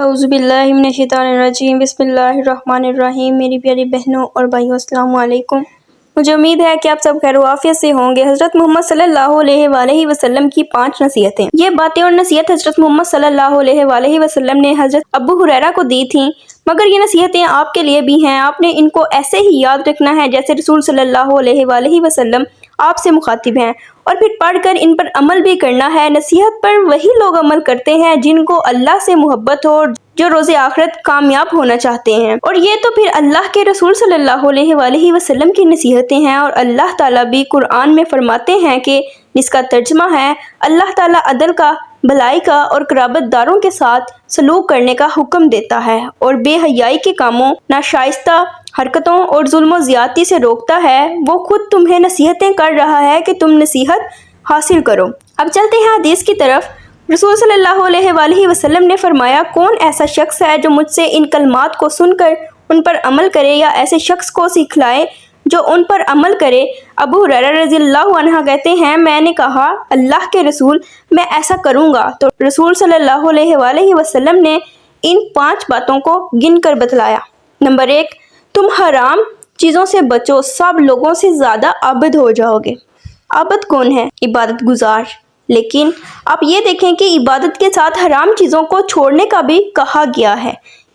اعوذ باللہ من الشیطان الرجیم، بسم اللہ الرحمن الرحیم۔ میری پیاری بہنوں اور بھائیوں، السلام علیکم۔ مجھے امید ہے کہ آپ سب خیر و عافیت سے ہوں گے۔ حضرت محمد صلی اللہ علیہ وآلہ وسلم کی 5 نصیحتیں۔ یہ باتیں اور نصیحت حضرت محمد صلی اللہ علیہ وآلہ وسلم نے حضرت ابو ہریرہ کو دی تھیں، مگر یہ نصیحتیں آپ کے لیے بھی ہیں۔ آپ نے ان کو ایسے ہی یاد رکھنا ہے جیسے رسول صلی اللہ علیہ وآلہ وسلم آپ سے مخاطب ہیں، اور پھر پڑھ کر ان پر عمل بھی کرنا ہے۔ نصیحت پر وہی لوگ عمل کرتے ہیں جن کو اللہ سے محبت ہو، جو روز آخرت کامیاب ہونا چاہتے ہیں، اور یہ تو پھر اللہ کے رسول صلی اللہ علیہ وآلہ وسلم کی نصیحتیں ہیں۔ اور اللہ تعالیٰ بھی قرآن میں فرماتے ہیں کہ جس کا ترجمہ ہے، اللہ تعالیٰ عدل کا، بھلائی کا اور قرابت داروں کے ساتھ سلوک کرنے کا حکم دیتا ہے، اور بے حیائی کے کاموں، ناشائستہ حرکتوں اور ظلم و زیادتی سے روکتا ہے۔ وہ خود تمہیں نصیحتیں کر رہا ہے کہ تم نصیحت حاصل کرو۔ اب چلتے ہیں حدیث کی طرف۔ رسول صلی اللہ علیہ وآلہ وسلم نے فرمایا، کون ایسا شخص ہے جو مجھ سے ان کلمات کو سن کر ان پر عمل کرے، یا ایسے شخص کو سکھلائے جو ان پر عمل کرے؟ ابو ہریرہ رضی اللہ عنہ کہتے ہیں، میں نے کہا، اللہ کے رسول، میں ایسا کروں گا۔ تو رسول صلی اللہ علیہ وآلہ وسلم نے ان 5 باتوں کو گن کر بتلایا۔ نمبر 1، تم حرام چیزوں سے بچو، سب لوگوں سے زیادہ عابد ہو جاؤ گے۔ عابد کون ہے؟ عبادت گزار۔ لیکن آپ یہ دیکھیں کہ عبادت کے ساتھ حرام چیزوں کو چھوڑنے کا بھی کہا گیا ہے۔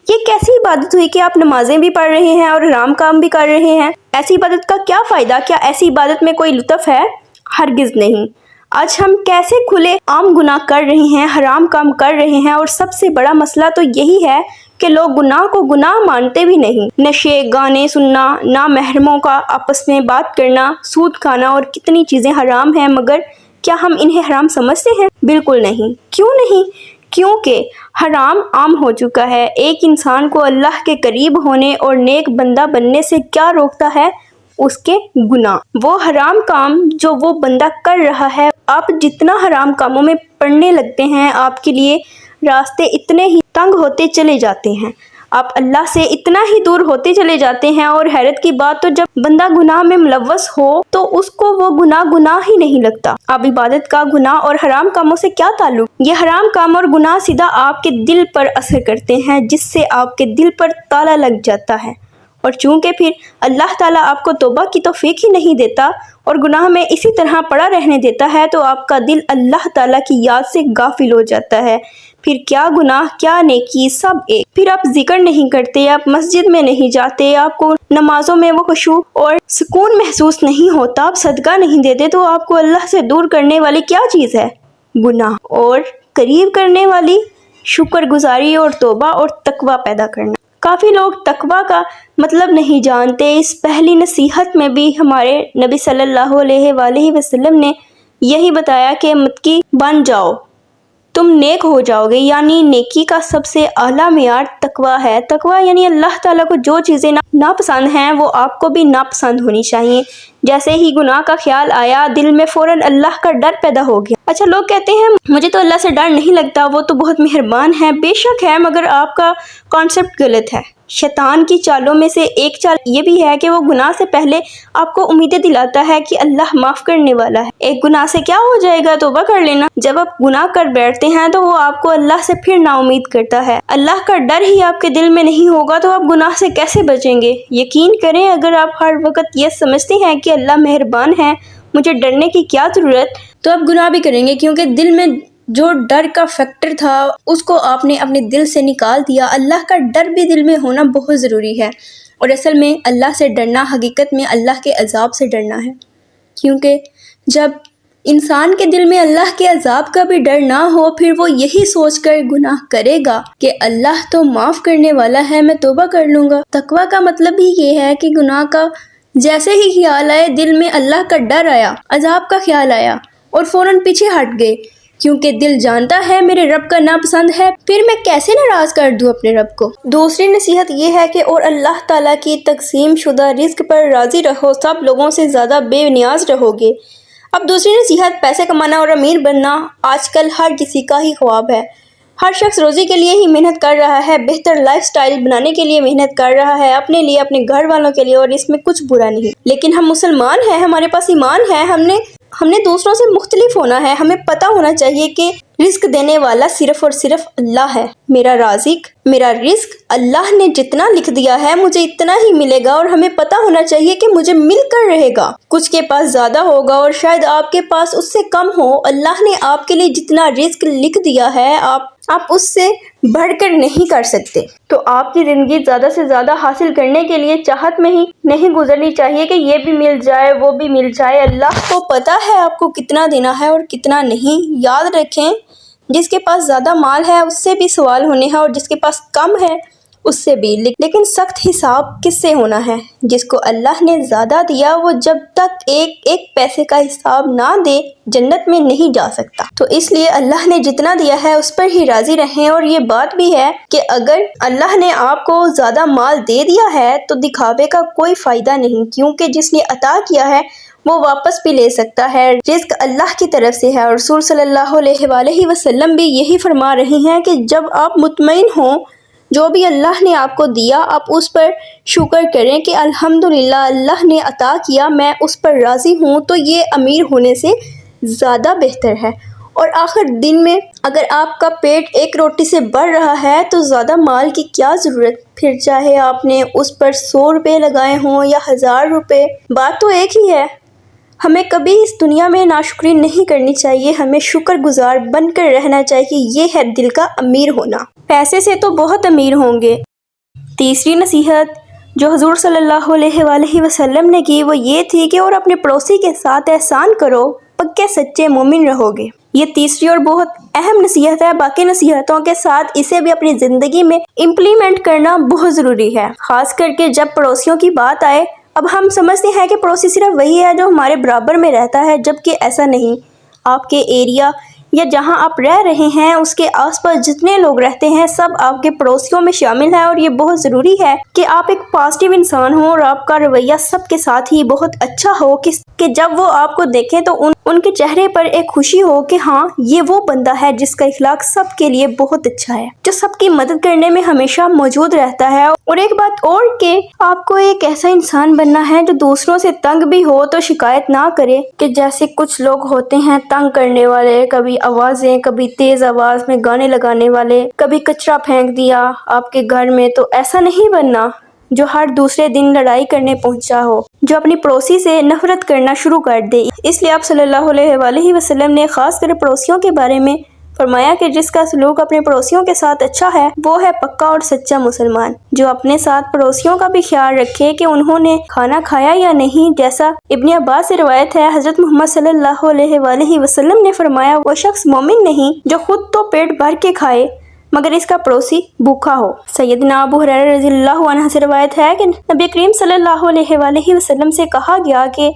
یہ کیسی عبادت ہوئی کہ آپ نمازیں بھی پڑھ رہے ہیں اور حرام کام بھی کر رہے ہیں؟ ایسی عبادت کا کیا فائدہ؟ کیا ایسی عبادت میں کوئی لطف ہے؟ ہرگز نہیں۔ آج ہم کیسے کھلے عام گناہ کر رہے ہیں، حرام کام کر رہے ہیں، اور سب سے بڑا مسئلہ تو یہی ہے کہ لوگ گناہ کو گناہ مانتے بھی نہیں۔ نشے، گانے سننا، نامحرموں کا آپس میں بات کرنا، سود کھانا اور کتنی چیزیں حرام ہیں، مگر کیا ہم انہیں حرام سمجھتے ہیں؟ بالکل نہیں۔ کیوں نہیں؟ کیونکہ حرام عام ہو چکا ہے۔ ایک انسان کو اللہ کے قریب ہونے اور نیک بندہ بننے سے کیا روکتا ہے؟ اس کے گناہ۔ وہ حرام کام جو وہ بندہ کر رہا ہے، آپ جتنا حرام کاموں میں پڑنے لگتے ہیں، آپ کے لیے راستے اتنے ہی تنگ ہوتے چلے جاتے ہیں، آپ اللہ سے اتنا ہی دور ہوتے چلے جاتے ہیں۔ اور حیرت کی بات تو جب بندہ گناہ میں ملوث ہو تو اس کو وہ گناہ ہی نہیں لگتا۔ اب عبادت کا گناہ اور حرام کاموں سے کیا تعلق؟ یہ حرام کام اور گناہ سیدھا آپ کے دل پر اثر کرتے ہیں، جس سے آپ کے دل پر تالا لگ جاتا ہے، اور چونکہ پھر اللہ تعالیٰ آپ کو توبہ کی توفیق ہی نہیں دیتا اور گناہ میں اسی طرح پڑا رہنے دیتا ہے، تو آپ کا دل اللہ تعالیٰ کی یاد سے غافل ہو جاتا ہے۔ پھر کیا گناہ، کیا نیکی، سب ایک۔ پھر آپ ذکر نہیں کرتے، آپ مسجد میں نہیں جاتے، آپ کو نمازوں میں وہ خشوع اور سکون محسوس نہیں ہوتا، آپ صدقہ نہیں دیتے، تو آپ کو اللہ سے دور کرنے والی کیا چیز ہے؟ گناہ۔ اور قریب کرنے والی شکر گزاری اور توبہ اور تقوی پیدا کرنا۔ کافی لوگ تقوی کا مطلب نہیں جانتے۔ اس پہلی نصیحت میں بھی ہمارے نبی صلی اللہ علیہ وآلہ وسلم نے یہی بتایا کہ متقی بن جاؤ، تم نیک ہو جاؤ گے۔ یعنی نیکی کا سب سے اعلیٰ معیار تقوی ہے۔ تقوی یعنی اللہ تعالیٰ کو جو چیزیں ناپسند ہیں وہ آپ کو بھی ناپسند ہونی چاہیے۔ جیسے ہی گناہ کا خیال آیا، دل میں فوراً اللہ کا ڈر پیدا ہو گیا۔ اچھا، لوگ کہتے ہیں مجھے تو اللہ سے ڈر نہیں لگتا، وہ تو بہت مہربان ہے۔ بے شک ہے، مگر آپ کا کانسیپٹ غلط ہے۔ شیطان کی چالوں میں سے ایک چال یہ بھی ہے کہ وہ گناہ سے پہلے آپ کو امیدیں دلاتا ہے کہ اللہ معاف کرنے والا ہے۔ ایک گناہ سے کیا ہو جائے گا، توبہ کر لینا۔ جب آپ گناہ کر بیٹھتے ہیں تو وہ آپ کو اللہ سے پھر نا امید کرتا ہے۔ اللہ کا ڈر ہی آپ کے دل میں نہیں ہوگا تو آپ گناہ سے کیسے بچیں گے؟ یقین کریں، اگر آپ ہر وقت یہ سمجھتے ہیں کہ اللہ مہربان ہے، مجھے ڈرنے کی کیا ضرورت، تو آپ گناہ بھی کریں گے، کیونکہ دل میں جو ڈر کا فیکٹر تھا اس کو آپ نے اپنے دل سے نکال دیا۔ اللہ کا ڈر بھی دل میں ہونا بہت ضروری ہے، اور اصل میں اللہ سے ڈرنا حقیقت میں اللہ کے عذاب سے ڈرنا ہے، کیونکہ جب انسان کے دل میں اللہ کے عذاب کا بھی ڈر نہ ہو، پھر وہ یہی سوچ کر گناہ کرے گا کہ اللہ تو معاف کرنے والا ہے، میں توبہ کر لوں گا۔ تقویٰ کا مطلب ہی یہ ہے کہ گناہ کا جیسے ہی خیال آئے، دل میں اللہ کا ڈر آیا، عذاب کا خیال آیا، اور فوراً پیچھے ہٹ گئے، کیونکہ دل جانتا ہے میرے رب کا ناپسند ہے، پھر میں کیسے ناراض کر دوں اپنے رب کو۔ دوسری نصیحت یہ ہے کہ اور اللہ تعالیٰ کی تقسیم شدہ رزق پر راضی رہو، سب لوگوں سے زیادہ بے نیاز رہو گے۔ اب دوسری نصیحت، پیسے کمانا اور امیر بننا آج کل ہر کسی کا ہی خواب ہے۔ ہر شخص روزی کے لیے ہی محنت کر رہا ہے، بہتر لائف سٹائل بنانے کے لیے محنت کر رہا ہے، اپنے لیے، اپنے گھر والوں کے لیے، اور اس میں کچھ برا نہیں۔ لیکن ہم مسلمان ہیں، ہمارے پاس ایمان ہے، ہم نے دوسروں سے مختلف ہونا ہے۔ ہمیں پتہ ہونا چاہیے کہ رزق دینے والا صرف اور صرف اللہ ہے۔ میرا رازق، میرا رزق اللہ نے جتنا لکھ دیا ہے مجھے اتنا ہی ملے گا، اور ہمیں پتہ ہونا چاہیے کہ مجھے مل کر رہے گا۔ کچھ کے پاس زیادہ ہوگا اور شاید آپ کے پاس اس سے کم ہو۔ اللہ نے آپ کے لیے جتنا رزق لکھ دیا ہے آپ اس سے بڑھ کر نہیں کر سکتے۔ تو آپ کی زندگی زیادہ سے زیادہ حاصل کرنے کے لیے چاہت میں ہی نہیں گزرنی چاہیے کہ یہ بھی مل جائے وہ بھی مل جائے۔ اللہ کو پتہ ہے آپ کو کتنا دینا ہے اور کتنا نہیں۔ یاد رکھیں، جس کے پاس زیادہ مال ہے اس سے بھی سوال ہونے ہیں اور جس کے پاس کم ہے اس سے بھی، لیکن سخت حساب کس سے ہونا ہے؟ جس کو اللہ نے زیادہ دیا وہ جب تک ایک پیسے کا حساب نہ دے جنت میں نہیں جا سکتا۔ تو اس لیے اللہ نے جتنا دیا ہے اس پر ہی راضی رہیں۔ اور یہ بات بھی ہے کہ اگر اللہ نے آپ کو زیادہ مال دے دیا ہے تو دکھاوے کا کوئی فائدہ نہیں، کیونکہ جس نے عطا کیا ہے وہ واپس بھی لے سکتا ہے۔ رزق اللہ کی طرف سے ہے، اور رسول صلی اللہ علیہ وآلہ وسلم بھی یہی فرما رہے ہیں کہ جب آپ مطمئن ہوں جو بھی اللہ نے آپ کو دیا، آپ اس پر شکر کریں کہ الحمدللہ اللہ نے عطا کیا، میں اس پر راضی ہوں، تو یہ امیر ہونے سے زیادہ بہتر ہے۔ اور آخر دن میں اگر آپ کا پیٹ ایک روٹی سے بڑھ رہا ہے تو زیادہ مال کی کیا ضرورت؟ پھر چاہے آپ نے اس پر 100 روپے لگائے ہوں یا 1000 روپے، بات تو ایک ہی ہے۔ ہمیں کبھی اس دنیا میں ناشکری نہیں کرنی چاہیے، ہمیں شکر گزار بن کر رہنا چاہیے۔ یہ ہے دل کا امیر ہونا۔ پیسے سے تو بہت امیر ہوں گے۔ تیسری نصیحت جو حضور صلی اللہ علیہ وآلہ وسلم نے کی وہ یہ تھی کہ اور اپنے پڑوسی کے ساتھ احسان کرو، پکے سچے مومن رہو گے۔ یہ تیسری اور بہت اہم نصیحت ہے۔ باقی نصیحتوں کے ساتھ اسے بھی اپنی زندگی میں امپلیمنٹ کرنا بہت ضروری ہے، خاص کر کے جب پڑوسیوں کی بات آئے۔ اب ہم سمجھتے ہیں کہ پڑوسی صرف وہی ہے جو ہمارے برابر میں رہتا ہے، جبکہ ایسا نہیں۔ آپ کے ایریا یا جہاں آپ رہ رہے ہیں اس کے آس پاس جتنے لوگ رہتے ہیں سب آپ کے پڑوسیوں میں شامل ہیں، اور یہ بہت ضروری ہے کہ آپ ایک پازیٹیو انسان ہوں اور آپ کا رویہ سب کے ساتھ ہی بہت اچھا ہو کہ جب وہ آپ کو دیکھیں تو ان کے چہرے پر ایک خوشی ہو کہ ہاں یہ وہ بندہ ہے جس کا اخلاق سب کے لیے بہت اچھا ہے، جو سب کی مدد کرنے میں ہمیشہ موجود رہتا ہے۔ اور ایک بات اور کہ آپ کو ایک ایسا انسان بننا ہے جو دوسروں سے تنگ بھی ہو تو شکایت نہ کرے، کہ جیسے کچھ لوگ ہوتے ہیں تنگ کرنے والے، کبھی آوازیں، کبھی تیز آواز میں گانے لگانے والے، کبھی کچرا پھینک دیا آپ کے گھر میں۔ تو ایسا نہیں بننا جو ہر دوسرے دن لڑائی کرنے پہنچا ہو، جو اپنی پڑوسی سے نفرت کرنا شروع کر دے۔ اس لیے آپ صلی اللہ علیہ وآلہ وسلم نے خاص کر پڑوسیوں کے بارے میں فرمایا کہ جس کا سلوک اپنے پڑوسیوں کے ساتھ اچھا ہے وہ ہے پکا اور سچا مسلمان، جو اپنے ساتھ پڑوسیوں کا بھی خیال رکھے کہ انہوں نے کھانا کھایا یا نہیں۔ جیسا ابن عباس سے روایت ہے، حضرت محمد صلی اللہ علیہ وآلہ وسلم نے فرمایا وہ شخص مومن نہیں جو خود تو پیٹ بھر کے کھائے مگر اس کا پڑوسی بھوکا ہو۔ سیدنا ابو ہریرہ رضی اللہ عنہ سے روایت ہے کہ نبی کریم صلی اللہ علیہ وآلہ وسلم سے کہا گیا کہ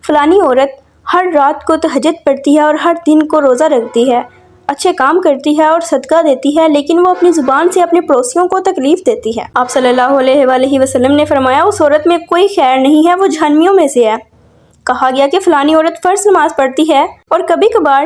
فلانی عورت ہر رات کو تہجد پڑھتی ہے اور ہر دن کو روزہ رکھتی ہے، اچھے کام کرتی ہے اور صدقہ دیتی ہے، لیکن وہ اپنی زبان سے اپنے پڑوسیوں کو تکلیف دیتی ہے۔ آپ صلی اللہ علیہ وآلہ وسلم نے فرمایا اس عورت میں کوئی خیر نہیں ہے، وہ جہنمیوں میں سے ہے۔ کہا گیا کہ فلانی عورت فرض نماز پڑھتی ہے اور کبھی کبھار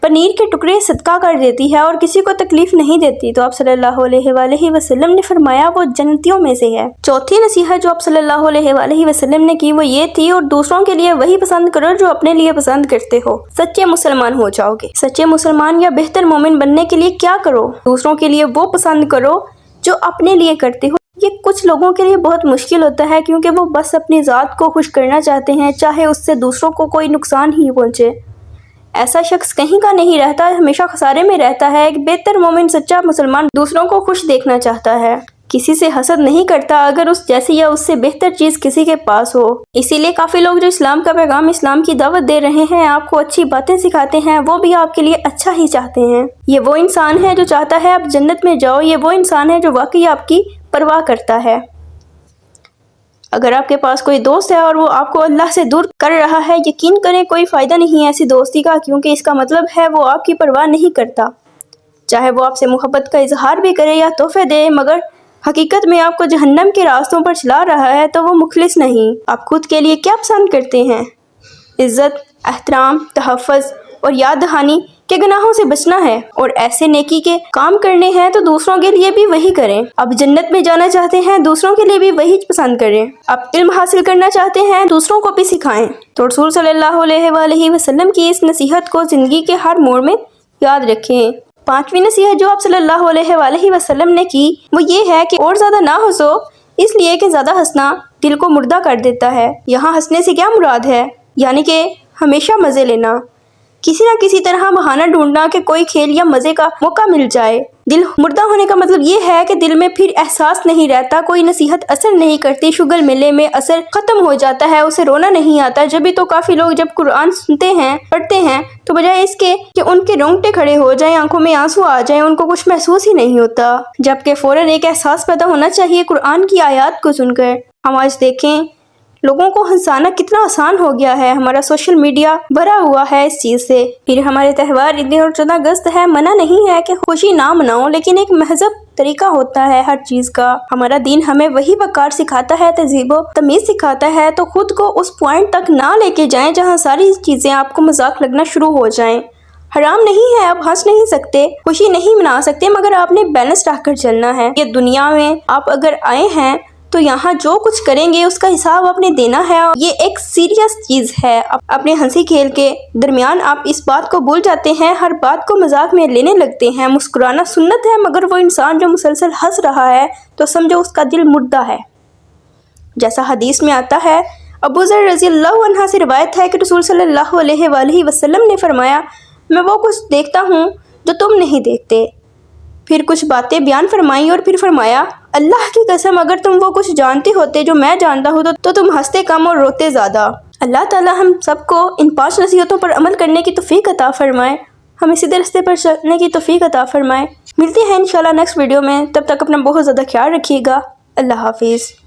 پنیر کے ٹکڑے صدقہ کر دیتی ہے اور کسی کو تکلیف نہیں دیتی، تو آپ صلی اللہ علیہ وآلہ وسلم نے فرمایا وہ جنتیوں میں سے ہے۔ چوتھی نصیحت جو آپ صلی اللہ علیہ وآلہ وسلم نے کی وہ یہ تھی، اور دوسروں کے لیے وہی پسند کرو جو اپنے لیے پسند کرتے ہو، سچے مسلمان ہو جاؤ گے۔ سچے مسلمان یا بہتر مومن بننے کے لیے کیا کرو؟ دوسروں کے لیے وہ پسند کرو جو اپنے لیے کرتے ہو۔ یہ کچھ لوگوں کے لیے بہت مشکل ہوتا ہے کیونکہ وہ بس اپنی ذات کو خوش کرنا چاہتے ہیں، چاہے اس سے دوسروں کو کوئی نقصان ہی پہنچے۔ ایسا شخص کہیں کا نہیں رہتا، ہمیشہ خسارے میں رہتا ہے۔ ایک بہتر مومن سچا مسلمان دوسروں کو خوش دیکھنا چاہتا ہے، کسی سے حسد نہیں کرتا اگر اس جیسی یا اس سے بہتر چیز کسی کے پاس ہو۔ اسی لیے کافی لوگ جو اسلام کا پیغام، اسلام کی دعوت دے رہے ہیں، آپ کو اچھی باتیں سکھاتے ہیں، وہ بھی آپ کے لیے اچھا ہی چاہتے ہیں۔ یہ وہ انسان ہے جو چاہتا ہے آپ جنت میں جاؤ، یہ وہ انسان ہے جو واقعی آپ کی پرواہ کرتا ہے۔ اگر آپ کے پاس کوئی دوست ہے اور وہ آپ کو اللہ سے دور کر رہا ہے، یقین کریں کوئی فائدہ نہیں ہے ایسی دوستی کا، کیونکہ اس کا مطلب ہے وہ آپ کی پرواہ نہیں کرتا۔ چاہے وہ آپ سے محبت کا اظہار بھی کرے یا تحفے دے، مگر حقیقت میں آپ کو جہنم کے راستوں پر چلا رہا ہے تو وہ مخلص نہیں۔ آپ خود کے لیے کیا پسند کرتے ہیں؟ عزت، احترام، تحفظ اور یاد دہانی کے گناہوں سے بچنا ہے، اور ایسے نیکی کے کام کرنے ہیں تو دوسروں کے لیے بھی وہی کریں۔ آپ جنت میں جانا چاہتے ہیں، دوسروں کے لیے بھی وہی پسند کریں۔ آپ علم حاصل کرنا چاہتے ہیں، دوسروں کو بھی سکھائیں۔ تو رسول صلی اللہ علیہ وآلہ وسلم کی اس نصیحت کو زندگی کے ہر موڑ میں یاد رکھیں۔ پانچویں نصیحت جو آپ صلی اللہ علیہ وسلم نے کی وہ یہ ہے کہ اور زیادہ نہ ہنسو، اس لیے کہ زیادہ ہنسنا دل کو مردہ کر دیتا ہے۔ یہاں ہنسنے سے کیا مراد ہے؟ یعنی کہ ہمیشہ مزے لینا، کسی نہ کسی طرح بہانہ ڈھونڈنا کہ کوئی کھیل یا مزے کا موقع مل جائے۔ دل مردہ ہونے کا مطلب یہ ہے کہ دل میں پھر احساس نہیں رہتا، کوئی نصیحت اثر نہیں کرتی، شگل میلے میں اثر ختم ہو جاتا ہے، اسے رونا نہیں آتا۔ جبھی تو کافی لوگ جب قرآن سنتے ہیں، پڑھتے ہیں، تو بجائے اس کے کہ ان کے رونگٹے کھڑے ہو جائیں، آنکھوں میں آنسو آ جائیں، ان کو کچھ محسوس ہی نہیں ہوتا، جبکہ فوراً ایک احساس پیدا ہونا چاہیے قرآن کی آیات کو سن کر۔ ہم آج دیکھیں لوگوں کو ہنسانا کتنا آسان ہو گیا ہے، ہمارا سوشل میڈیا بھرا ہوا ہے اس چیز سے۔ پھر ہمارے تہوار عید اور 14 اگست ہے، منع نہیں ہے کہ خوشی نہ مناؤ، لیکن ایک مہذب طریقہ ہوتا ہے ہر چیز کا۔ ہمارا دین ہمیں وہی وقار سکھاتا ہے، تہذیب و تمیز سکھاتا ہے، تو خود کو اس پوائنٹ تک نہ لے کے جائیں جہاں ساری چیزیں آپ کو مذاق لگنا شروع ہو جائیں۔ حرام نہیں ہے، آپ ہنس نہیں سکتے، خوشی نہیں منا سکتے، مگر آپ نے بیلنس رکھ کر چلنا ہے۔ یہ دنیا میں آپ اگر آئے ہیں تو یہاں جو کچھ کریں گے اس کا حساب آپ نے دینا ہے، یہ ایک سیریس چیز ہے۔ اپنے ہنسی کھیل کے درمیان آپ اس بات کو بھول جاتے ہیں، ہر بات کو مذاق میں لینے لگتے ہیں۔ مسکرانا سنت ہے، مگر وہ انسان جو مسلسل ہنس رہا ہے تو سمجھو اس کا دل مردہ ہے۔ جیسا حدیث میں آتا ہے، ابو ذر رضی اللہ عنہ سے روایت ہے کہ رسول صلی اللہ علیہ وآلہ وسلم نے فرمایا، میں وہ کچھ دیکھتا ہوں جو تم نہیں دیکھتے۔ پھر کچھ باتیں بیان فرمائیں اور پھر فرمایا، اللہ کی قسم اگر تم وہ کچھ جانتے ہوتے جو میں جانتا ہوں تو تم ہنستے کم اور روتے زیادہ۔ اللہ تعالی ہم سب کو ان 5 نصیحتوں پر عمل کرنے کی توفیق عطا فرمائے، ہمیں سیدھے راستے پر چلنے کی توفیق عطا فرمائے۔ ملتے ہیں انشاءاللہ نیکسٹ ویڈیو میں، تب تک اپنا بہت زیادہ خیال رکھیے گا۔ اللہ حافظ۔